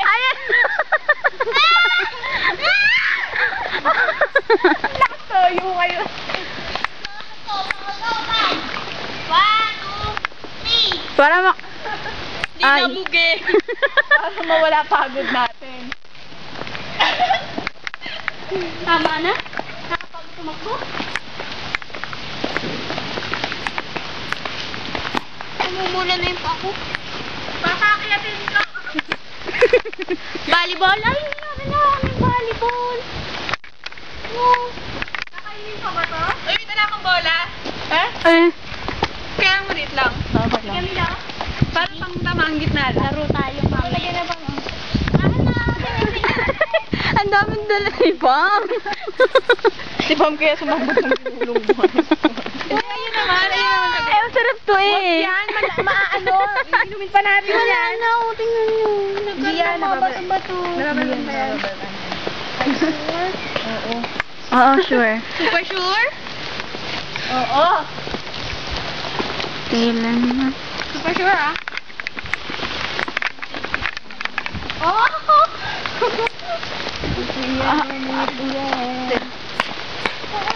Ayan. Nakatoyo kayo. Para Di nabugi. Para mawala pagod natin. Tama na? Nakapagod tumakbo? Umumula na yung pako. Pasakyatin ka. Volleyball? Ay, namin na kami volleyball. Oh. Nakainin pa ba to? Uy, may dala akong bola. Eh. Kaya ang maliit lang. Dapat lang. Kami lang. Para pang tama ang gitna lang. Laro tayo, mami. Lagyan na bang? Ang daming dala ni Pam. Si Pam kaya sumabot ng pinulong mo. Ayun naman. Ay, ang sarap to eh. Yan, maano. Inumin pa natin yan. Wala na, tingnan nyo. Hindi yan, Bato-bato. Narabalan pa yan. Oo. Oo, sure. Super sure? Oo. Kailan na. Super sure ah. Oh!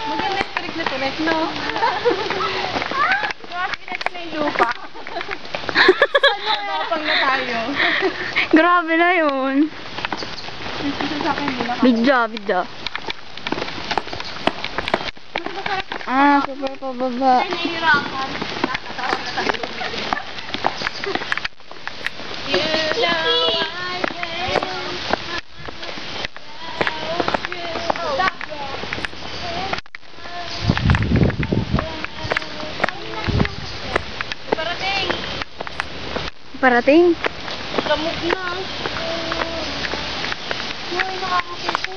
Maganda yung turik na turik, no? Grabe natin na yung lupa. Nakapang na tayo. Grabe na yun. Bidya. Super pababa. Ay, nahihirapan. Nakatawa na tayo. You know Parating. Lamog na. Uy, nakakasito.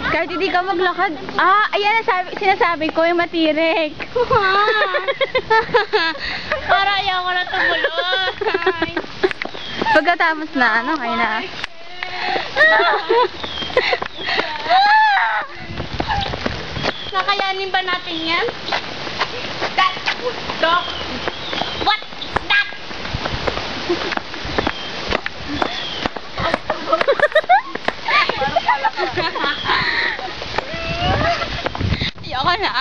Kahit hindi ka maglakad. Ayan sinasabi ko yung matirik. Para ayaw ko na tumulong. Pagkatapos na, kayo na. Nakayanin ba natin yan? Stop! What? That? Ayoko na.